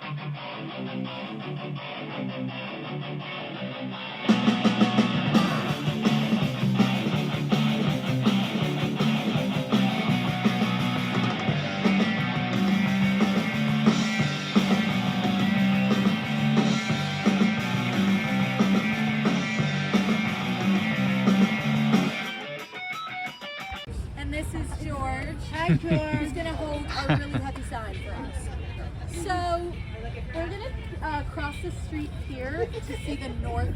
And this is George. Hi, George. Who's going to hold a really heavy sign for us. So we're going to cross the street here to see the north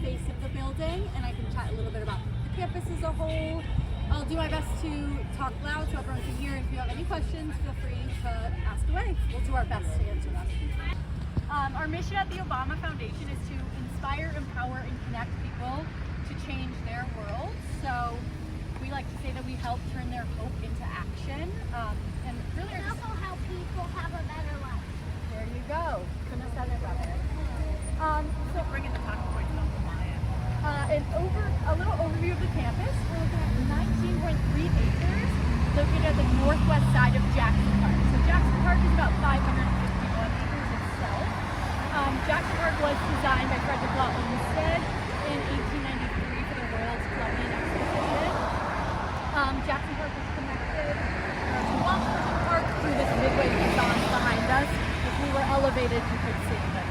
face of the building, and I can chat a little bit about the campus as a whole. I'll do my best to talk loud so everyone can hear, and if you have any questions, feel free to ask away. We'll do our best to answer them. Our mission at the Obama Foundation is to inspire, empower, and connect people to change their world. So we like to say that we help turn their hope into action, and really And also help people have a better life. there you go. Couldn't have said it better. So Bring in the talking points about the Maya. a little overview of the campus. We're looking at 19.3 acres located at the northwest side of Jackson Park. So Jackson Park is about 551 acres itself. Jackson Park was designed by Frederick Law Olmsted in 1893 for the Royal Columbian Exposition. Jackson Park is connected to Washington Park through this midway facade behind us. If we were elevated, you could see that.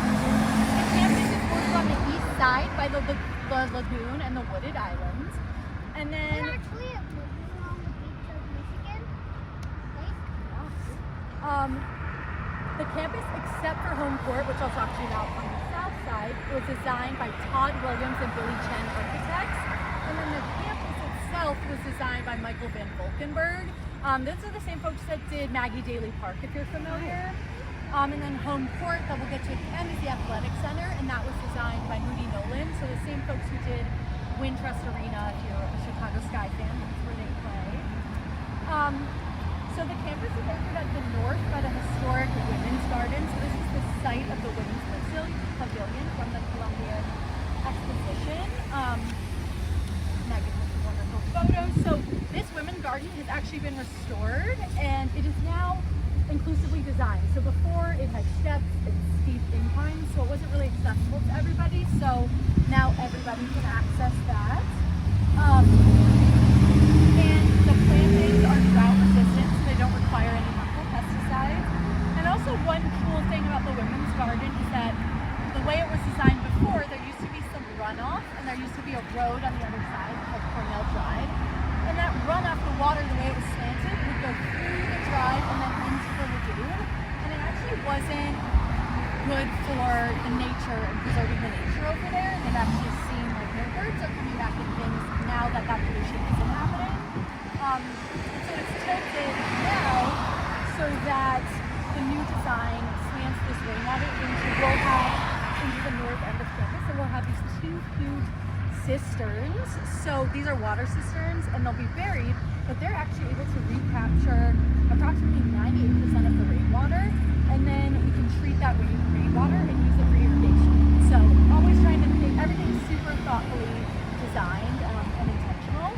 The campus is bordered on the east side by the lagoon and the wooded islands. And There's then actually a lagoon on the beach of Michigan Lake. the campus, except for home court, which I'll talk to you about on the south side, was designed by Todd Williams and Billy Chen architects. And then the campus itself was designed by Michael Van Valkenburg. These are the same folks that did Maggie Daley Park, if you're familiar. And then home court that we'll get to at the end is the Athletic Center, and that was designed by Moody Nolan. So the same folks who did Wintrust Arena, if you're a Chicago Sky fan, that's where they play. So the campus is anchored at the north by the historic Women's Garden. So this is the site of the Women's Pavilion from the Columbian Exposition. Megan has a wonderful photo. So this Women's Garden has actually been restored, and it is now inclusively designed. So before it had steps and steep inclines, so it wasn't really accessible to everybody. So now everybody can access that. And the plantings are drought resistant, so they don't require any harmful pesticides. And also one cool thing about the Women's Garden is that the way it was designed before, there used to be some runoff, and there used to be a road on the other side called Cornell Drive. And that runoff, the water, the way it was slanted, would go through the drive and then into the lagoon. And it actually wasn't good for the nature and preserving the nature over there. They've actually seen like their birds are coming back and things now that that pollution isn't happening. So it's tilted now so that the new design slants this rainwater into the north end of campus, and we'll have these two huge cisterns. So these are water cisterns, and they'll be buried, but they're actually able to recapture approximately 98% of the rainwater, and then we can treat that rainwater and use it for irrigation. So always trying to think everything's super thoughtfully designed and intentional.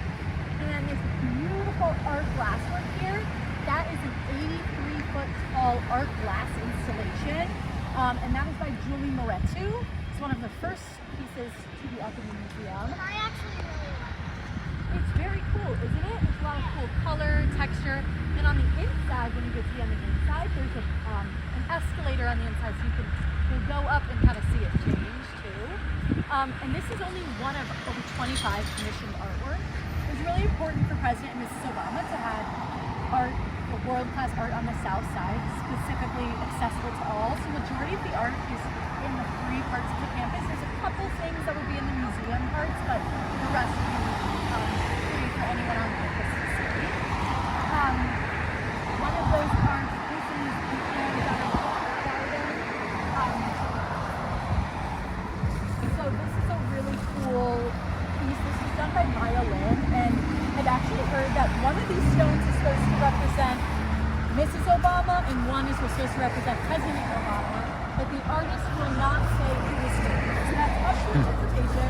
And then there's beautiful art glass work here. That is an 83-foot tall art glass installation, and that is by Julie Moretu. It's one of the first pieces to be up in the museum. And I actually really like it. It's very cool, isn't it? There's a lot of cool color, texture, and on the inside, when you get to the on the inside, there's an escalator on the inside, so you'll go up and kind of see it change too. And this is only one of over 25 commissioned artwork. It was really important for President and Mrs. Obama to have art, world-class art on the south side, specifically accessible to all. So the majority of the art is in the three parts of the campus. There's a couple things that will be in the museum parts, but the rest will be free for anyone on campus to see. One of those arts is in the Garden. So this is a really cool piece. This was done by Maya Lin, and I've actually heard that one of these stones is supposed to represent Mrs. Obama and one is supposed to represent President Obama, but the artist will not say who is doing it. So that's up to interpretation.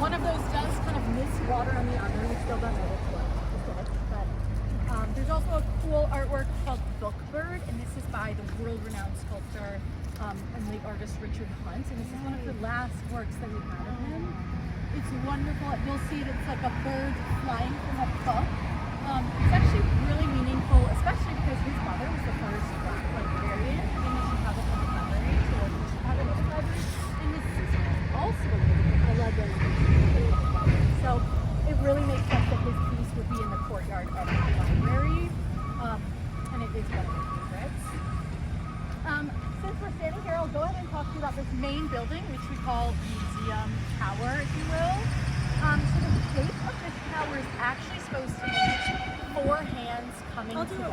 One of those does kind of miss water on the other. We still don't know which one is it. But there's also a cool artwork called Bookbird, and this is by by the world-renowned sculptor and late artist Richard Hunt, and this is one of the last works that we had of him. It's wonderful. You'll see it. It's like a bird flying from a cup. It's actually really meaningful, especially because his mother was the first Black librarian in the Chicago Public Library to work in the Chicago Public Library, and his sister also a librarian in the Chicago Public Library. So it really makes sense that his piece would be in the courtyard of the library, and it is one of my favorites. Since we're standing here, I'll go ahead and talk to you about this main building, which we call Museum Tower, if you will. So the shape of this tower is actually supposed to be four hands coming together.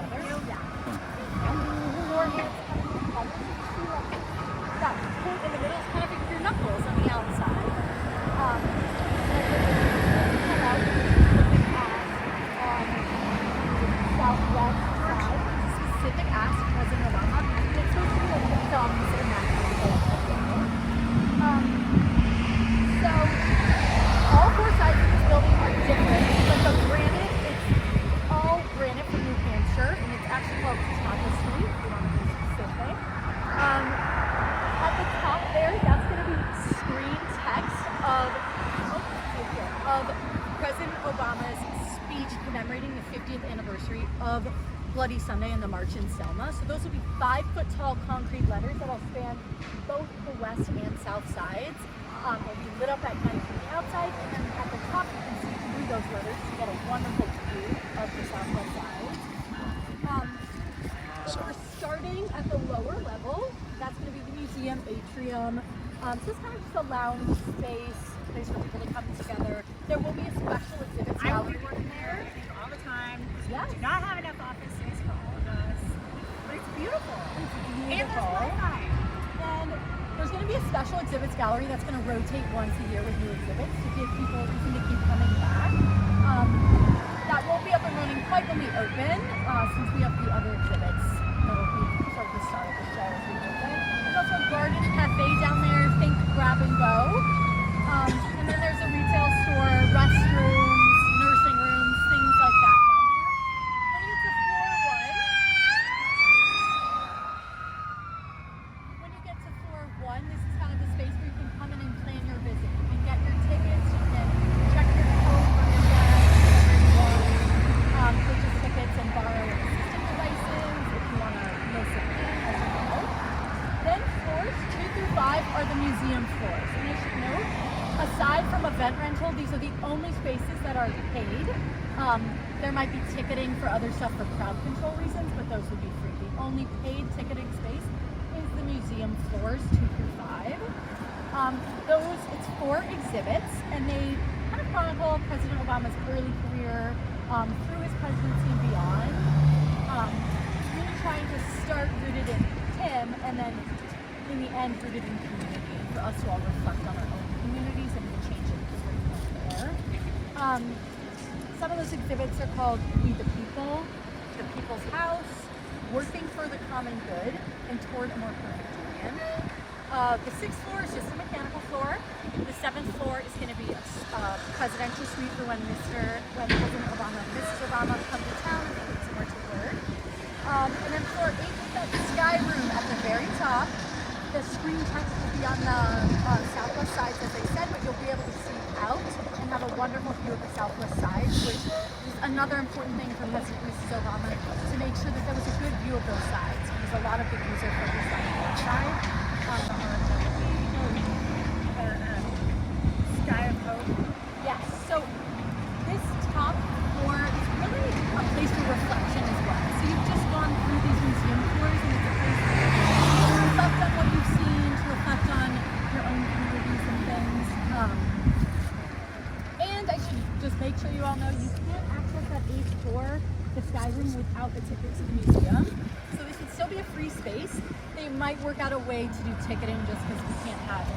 Four hands coming together. That point in the middle is kind of like your knuckles on the outside. Southwest side, specific ask President Obama. It's supposed to be like the thumbs in that so all four sides of this building are different, but the granite, it's all granite from New Hampshire, and it's actually called Cihla Street, if you want to be specific. At the top there, that's going to be screen text of President Obama's speech commemorating the 50th anniversary of Bloody Sunday and the March in Selma. So those will be 5-foot tall concrete letters that will span both the west and south sides. They'll be lit up at night from the outside, and then at the top you can see through those letters to get a wonderful view of the southwest side. So we're starting at the lower level. That's going to be the museum atrium. So it's kind of just a lounge space, place for people to come together. There will be a special exhibits I will gallery. be working there, I think, all the time. Yes. We do not have enough office space for all of us. But it's beautiful. It's And beautiful. there's Wi-Fi. And there's going to be a special exhibits gallery that's going to rotate once a year with new exhibits to give people reason to keep coming back. That won't be up and running quite when we open, since we have the other exhibits that'll be sort of the start of the show as we open. There's also a garden cafe down there, think grab and go. And then there's a retail store, restrooms, nursing rooms, things like that down there. When you get to floor one, this is kind of the space where you can come in and plan your visit. You can get your tickets, you can check your code for your bag, purchase tickets and borrow assistive devices if you want to listen in as well. Then floors 2 through 5 are the museum floors. And I should note, aside from event rental, these are the only spaces that are paid. There might be ticketing for other stuff for crowd control reasons, but those would be free. The only paid ticketing space is the museum floors 2 through 5. It's 4 exhibits, and they kind of chronicle President Obama's early career through his presidency and beyond. Really trying to start rooted in him, and then in the end rooted in community, for us to all reflect on our own communities and the change that is there. Some of those exhibits are called We the People, The People's House, Working for the Common Good, and Toward a More Perfect Union. The 6th floor is just a mechanical floor. The 7th floor is going to be a presidential suite for when President Obama and Mrs. Obama come to town and they need somewhere to work. And then floor 8 is that sky room at the very top. The screen text will be on the southwest sides, as I said, but you'll be able to see out and have a wonderful view of the southwest sides, which is another important thing for President Mrs. Obama, to make sure that there was a good view of those sides, because a lot of the views are focused on the north side. Sky of Hope. Yes, so this top floor is really a place for reflection as well. So you've just gone through these museum tours, and it's a place to reflect on what you've seen, to reflect on your own communities and things. And I should just make sure you all know you can't access that 8th floor, the sky room, without a ticket to the museum. So this would still be a free space. They might work out a way to do ticketing just because we can't have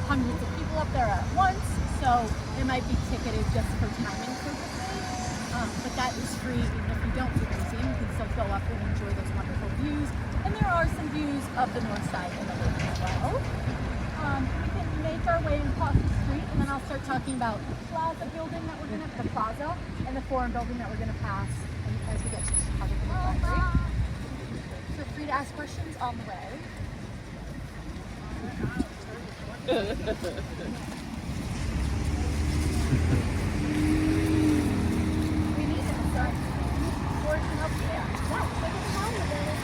hundreds of people up there at once. So it might be ticketed just for timing purposes. But that is free even if you don't do the museum. You can still go up and enjoy those wonderful views. And there are some views of the north side in the lake as well. We can make our way across the street, and then I'll start talking about the plaza building that we're gonna, the plaza, and the forum building that we're gonna pass as we get to Chicago Public Library. Feel free to ask questions on the way. We need it. Sorry. Working up here. Yeah, take your time with it.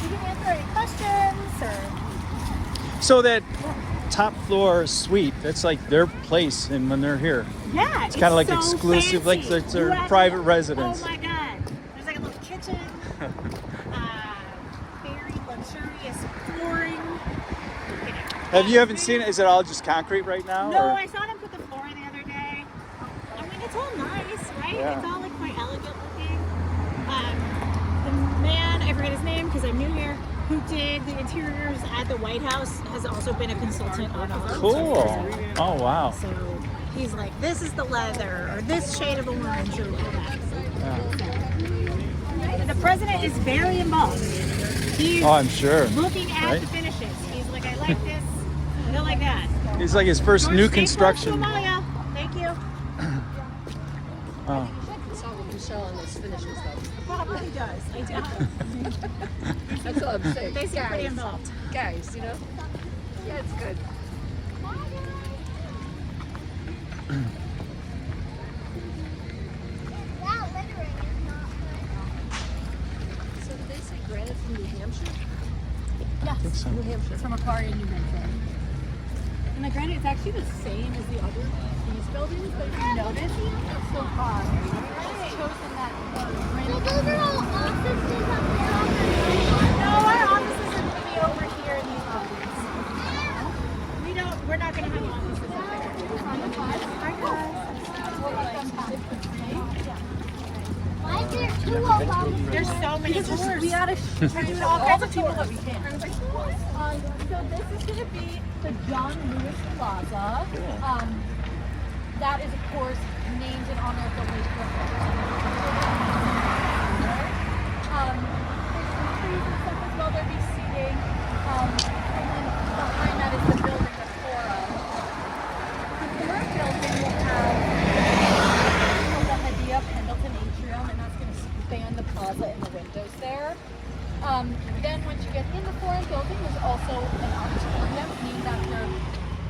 You can answer any questions or. So that top floor suite, that's like their place, and when they're here, Yeah, it's kind of like so exclusive, fancy. like it's their You have private to- residence. Oh my god! There's like a little kitchen, very luxurious flooring. Have you haven't seen it? Is it all just concrete right now? No, or? I saw them put the floor in the other day. I mean, it's all nice, right? Yeah. It's all like quite elegant looking. The man, I forget his name because I'm new here, who did the interiors at the White House has also been a consultant on all of them. Cool. Oh wow. So he's like, this is the leather, or this shade of orange, or all that. And the president is very involved. He's Oh, I'm sure. looking at Right? the finishes. He's like, I like this, I don't like that. It's like his first George, new stay close to construction. Amalia. Thank you. Oh. Saw what Michelle on those finishes though. Probably does. I do. That's all I'm saying. Basically pretty Guys, involved. guys, you know? Yeah, it's good. That littering is not So did they say granite from New Hampshire? I think so. New Hampshire. It's from Aquaria, New Hampshire. And the granite is actually the same as the other these buildings, but if you notice, it's so high. It's chosen that good. So granite. those are all offices up there. No, our offices are going to be over here in these buildings. We're not going to have offices up there. Hi guys. Why is there two of them? There's so many tours. We gotta We're doing all kinds of people that we can. So this is going to be the John Lewis Plaza. That is, of course, named in honor of the late great there's trees and stuff as well. There'll be seating. And then behind that is the building, the forum. The forum building will have the Hadia Pendleton Atrium, and that's going to span the plaza and the windows there. Then once you get in the foreign building, there's also an auditorium named after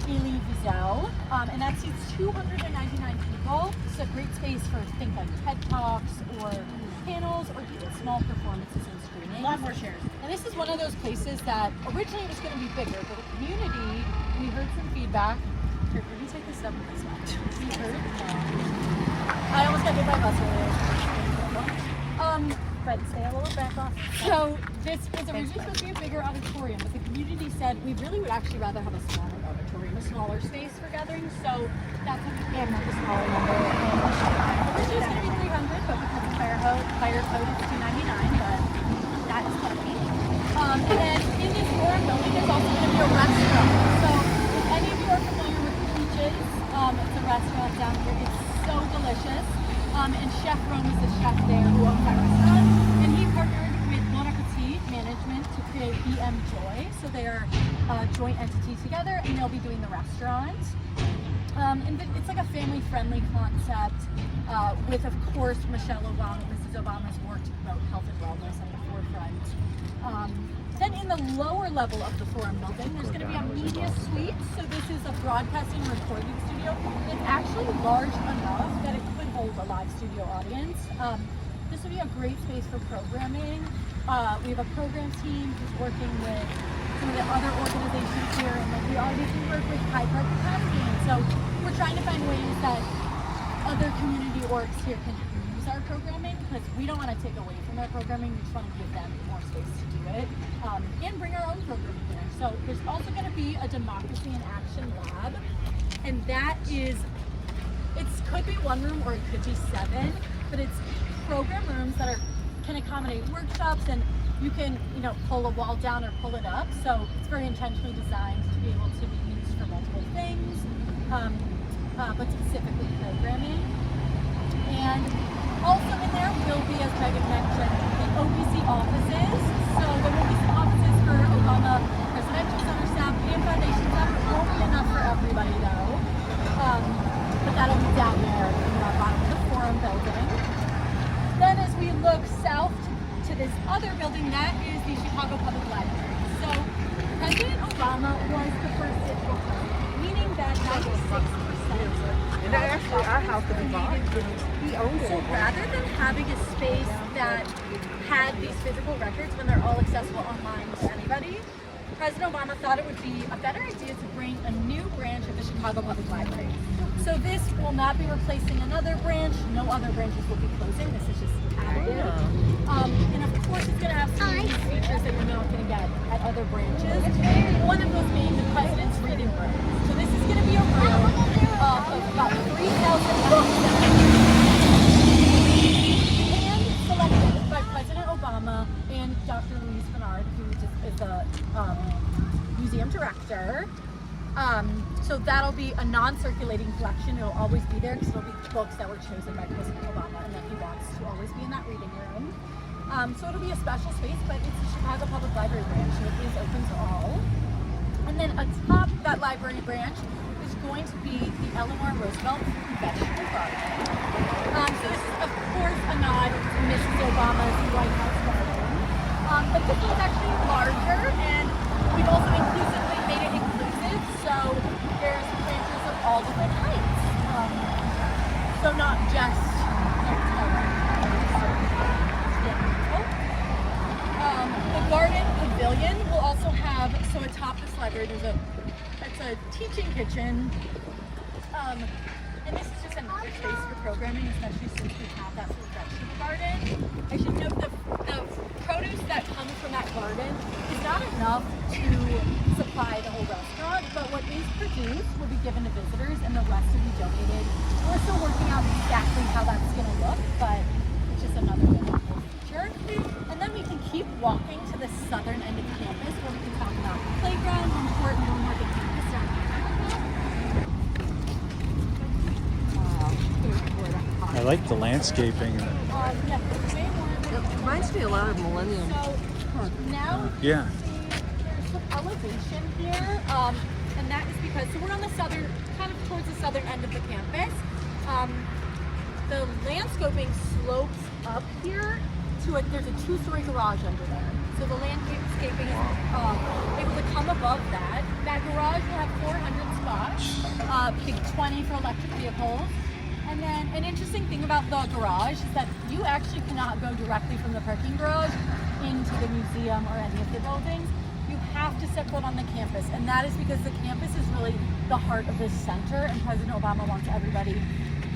Elie Wiesel, and that seats 299 people. It's a great space for things like TED Talks or panels or even small performances and screenings. A lot more chairs. And this is one of those places that originally it was going to be bigger, but the community, we heard some feedback. Here, we're going to take this up this much. We heard, I almost got hit by a bus earlier. But stay a little back off. So this was originally supposed to be a bigger auditorium, but the community said we really would actually rather have a smaller auditorium, a smaller space for gatherings. So that's what we came with the smaller number. Originally it was going to be 300, but because of fire code, it's 299. But that is funny. And then in this forum building, there's also going to be a restaurant. So if any of you are familiar with Peaches, it's a restaurant down here. It's so delicious. And Chef Rome is the chef there who owns that restaurant. And he partnered with Bon Appetit Management to create BM Joy. So they are a joint entity together, and they'll be doing the restaurant. And it's like a family-friendly concept with, of course, Michelle Obama, Mrs. Obama's work to promote health and wellness at the forefront. Then in the lower level of the forum building, there's going to be a media suite. So this is a broadcasting and recording studio. It's actually large enough that it could hold a live studio audience. This would be a great space for programming. We have a program team who's working with some of the other organizations here, and like we obviously work with Hyde Park Academy. And so we're trying to find ways that other community orgs here can use our programming, because we don't want to take away from their programming. We just want to give them more space to do it, and bring our own programming here. So there's also going to be a Democracy in Action lab, and that is, it could be one room or it could be 7, but it's program rooms that can accommodate workshops, and you can, pull a wall down or pull it up. So it's very intentionally designed to be able to be used for multiple things, but specifically programming. And also in there will be, as Megan mentioned, the OPC offices. So there will be some offices for Obama Presidential Center staff and foundation staff. It won't be enough for everybody though. But that'll be down there in the bottom of the forum building. Then as we look south to this other building, that is the Chicago Public Library. So President Obama was the first digital president, meaning that 96% And that actually our house that we bought. He owned it. so rather than having a space that had these physical records when they're all accessible online to anybody, President Obama thought it would be a better idea to bring a new branch of the Chicago Public Library. So this will not be replacing another branch. No other branches will be closing. This is just additive. And of course, it's going to have some unique features that you're not going to get at other branches. One of those being the President's Reading Room. So this is going to be a room of about 3,000 books hand-selected by President Obama and Dr. Louise Bernard, who is the museum director. So that'll be a non-circulating collection. It'll always be there because it'll be books that were chosen by President Obama and that he wants to always be in that reading room. So it'll be a special space, but it's the Chicago Public Library branch, so it is open to all. And then atop that library branch is going to be the Eleanor Roosevelt Vegetable Garden. So this is, of course, a nod to Mrs. Obama's White House garden. But this one's actually larger, and we've also inclusively made it inclusive, so there's branches of all different heights. So not just the garden pavilion will also have, so atop this library, it's a teaching kitchen. And this is just another space for programming, especially since we have that sort of vegetable garden. I should note the produce that comes from that garden is not enough to supply the whole restaurant, but what is produced will be given to visitors and the rest will be donated. We're still working out exactly how that's going to look, but it's just another really cool feature. And then we can keep walking to the southern end of campus where we can talk about the playground and more of the campus down here. I like the landscaping. Yeah, It reminds me a lot of Millennium. so now Yeah. there's some elevation here, and that is because, so we're on the southern, kind of towards the southern end of the campus. The landscaping slopes up here to there's a 2-story garage under there. So the landscaping is able to come above that. That garage will have 400 spots, big 20 for electric vehicles. And then an interesting thing about the garage is that you actually cannot go directly from the parking garage into the museum or any of the buildings. You have to step foot on the campus, and that is because the campus is really the heart of this center, and President Obama wants everybody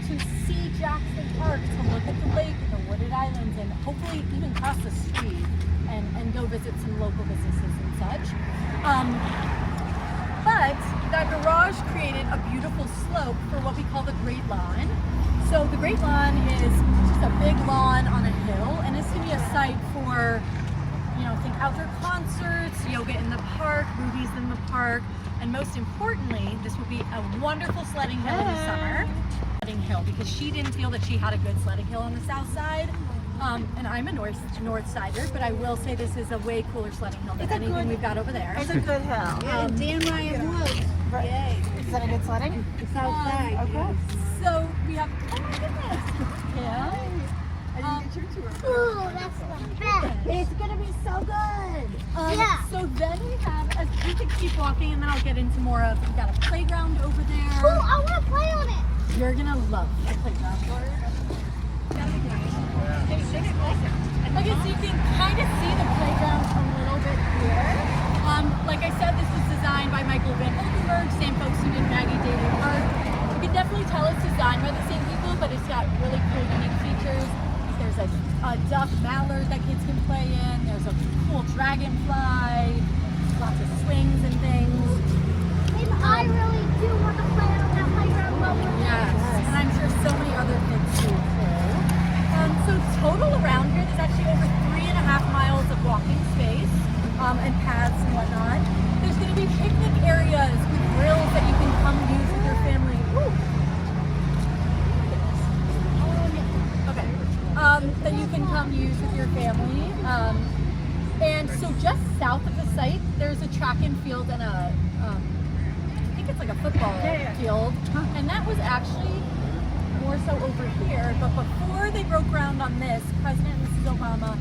to see Jackson Park, to look at the lake and the wooded islands, and hopefully even cross the street and go visit some local businesses and such. But that garage created a beautiful slope for what we call the Great Lawn. So the Great Lawn is just a big lawn on a hill, and it's going to be a site for, think outdoor concerts, yoga in the park, movies in the park, and most importantly, this will be a wonderful sledding hill in the summer. Sledding hill, because she didn't feel that she had a good sledding hill on the south side. And I'm a north sider, but I will say this is a way cooler sledding hill than anything we've got over there. It's a good hill. Dan Ryan Woods. Yay. Is that a good sledding? It's outside. Okay. So we have, oh my goodness, yeah. I didn't get your tour. Ooh, that's the best. It's gonna be so good. Yeah. So then we have, as we can keep walking, and then I'll get into more of, we've got a playground over Ooh, there. I want to play on it. You're gonna love the playground. Okay, so you can kind of see the playground a little bit here. Like I said, this was designed by Michael Van Oldenburg, same folks who did Maggie Daly Park. You can definitely tell it's designed by the same people, but it's got really cool, unique features. There's a duck mallard that kids can play in. There's a cool dragonfly, lots of swings and things. Maybe I really do want to play on that playground while we're there. Yes, and I'm sure so many other things too. So total around here, there's actually over 3.5 miles of walking space and paths and whatnot. There's going to be picnic areas with grills that you can come use with your family. Woo. Okay. That you can come use with your family. And so just south of the site, there's a track and field and I think it's like a football field. And that was actually more so over here, but before they broke ground on this, President and Mrs. Obama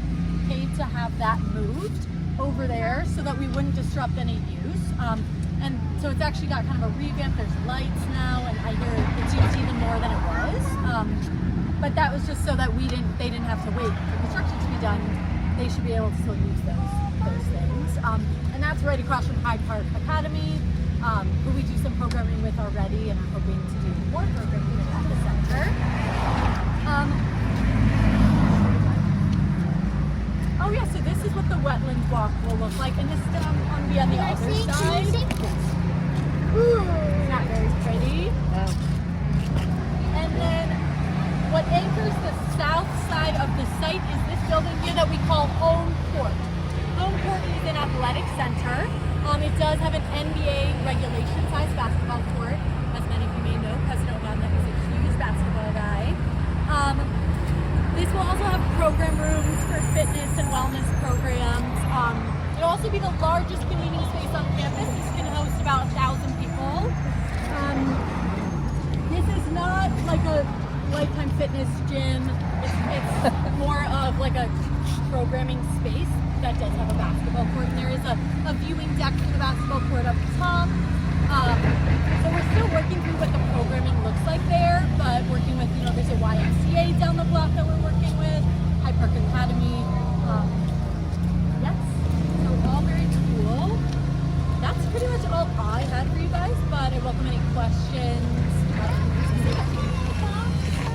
paid to have that moved over there so that we wouldn't disrupt any use. And so it's actually got kind of a revamp. There's lights now, and I hear it's used even more than it was. But that was just so that they didn't have to wait for construction to be done. They should be able to still use those things. And that's right across from Hyde Park Academy, who we do some programming with already, and are hoping to do more programming at the center. Oh yeah, so this is what the wetlands walk will look like, and this is on the other side. Ooh. It's not very pretty. And then what anchors the south side of the site is this building here that we call Home Court. Home Court is an athletic center. It does have an NBA regulation size basketball court. As many of you may know, President Obama is a huge basketball guy. This will also have program rooms for fitness and wellness programs. It'll also be the largest community space on campus. This can host about 1,000 people. This is not like a Lifetime Fitness gym. It's more of like a programming space that does have a basketball court. And there is a viewing deck for the basketball court up top. So we're still working through what the programming looks like there, but working with, there's a YMCA down the block that we're working with, Hyde Park Academy. Yes, so all very cool. That's pretty much all I had for you guys, but I welcome any questions.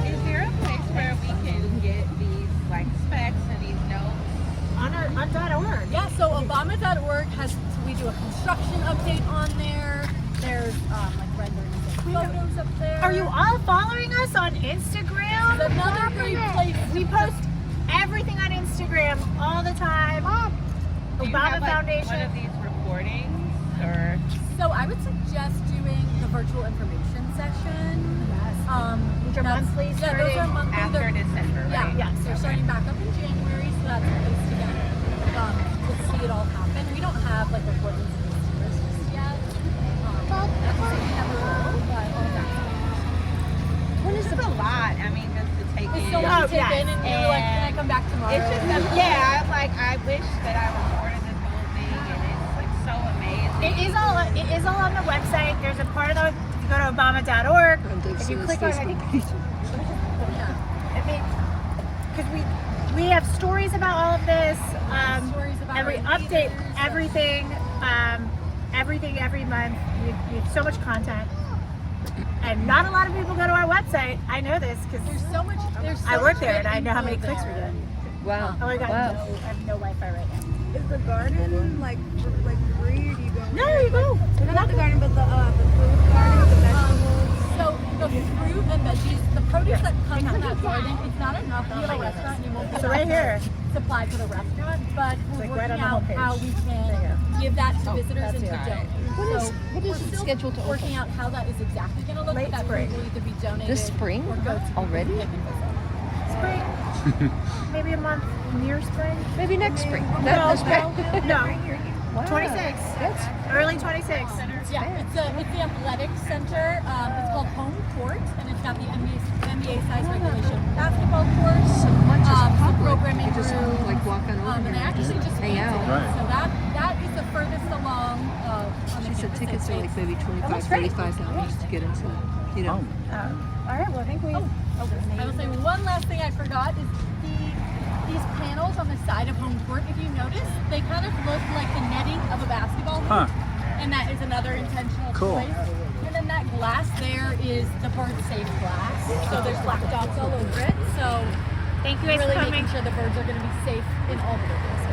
Is there a place where we can get these like specs and these notes? On .org. Yeah, so Obama.org we do a construction update on there. There's like renderings of photos up there. Are you all following us on Instagram? It's another great place. We post everything on Instagram all the time. Do you Obama have, like, Foundation. one of these recordings or? So I would suggest doing the virtual information session. Yes. Which are That's- monthly, Yeah, those are monthly. After They're- December, Yeah, right? yeah. So they're starting back up in January, so that's a place to get to see it all happen. We don't have like recordings of these tours just yet. That's something we never will, but all that's It's a lot. I mean, just to take There's in. so much to yes. take in, and you're like, can I come back tomorrow? It's just, I wish that I recorded this whole thing, and it's like so amazing. It is all on the website. There's a part of the, if you go to Obama.org, if you click on, I think, because we have stories about all of this, Stories about and we our update leaders. everything every month. We have so much content, and not a lot of people go to our website. I know this because There's so much. I work there and I know how many clicks we're there. doing. Wow. Oh my god, Wow. no, I have no Wi-Fi right now. Is the garden like free? Or do you go? No, you go. Not the garden, but the food garden, the vegetables. So the fruit and veggies, the produce that comes from that garden, it's not enough. We have a restaurant, and you won't So right here. supply to the restaurant, but we're like working right on the out homepage. how we can give that to visitors and to it. donate. What is it still scheduled to open? working out how that is exactly going to look. Late but that spring. will either be donated This spring? or go to Already? people who pick and visit. Spring. Maybe a month near spring. Maybe next spring. No, Not this spring. no. Wow. 26. That's Early 26. Yeah, it's the athletic center. It's called Home Court, and it's got the NBA size regulation basketball court. so much as The public. programming You just room. like walk on over And they here and actually just hang painted out. it. Right. So that is the furthest along on the She said campus. tickets are like maybe Almost 25, great. $35 to get into, you know. All right, well, I think we. I will say one last thing I forgot is these panels on the side of Home Court. If you notice, they kind of look like the netting of a basketball hoop, and that is another intentional Cool. choice. And then that glass there is the bird-safe glass, so there's black dots all over it. So Thank you guys really for coming. making sure the birds are going to be safe in all the buildings.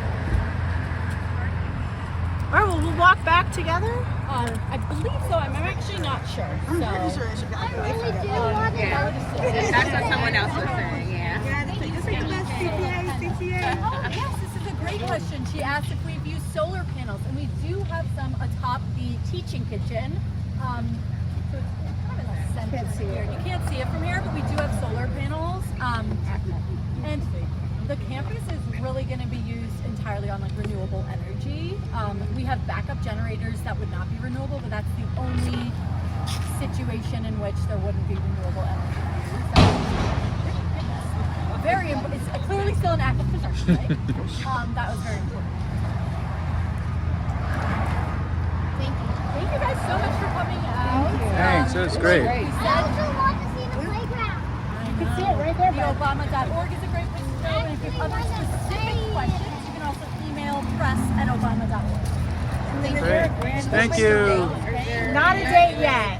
All right, well, we'll walk back together. I believe so. I'm actually not sure. So I really do want to Yeah. go. That's what someone else was saying, yeah. Oh, yes, this is a great question. She asked if we've used solar panels, and we do have some atop the teaching kitchen. So it's kind of in the center here. You can't see it from here, but we do have solar panels. And the campus is really going to be used entirely on like renewable energy. We have backup generators that would not be renewable, but that's the only situation in which there wouldn't be renewable energy used. very important. It's clearly still an active construction site. That was very important. Thank you guys so much for coming out. Thanks, that was great. I also want to see the playground. You can see it right there, The bud. Obama.org is a great place to go. And if you have other specific questions, you can also email press@obama.org. Great. Thank you. Not a date yet.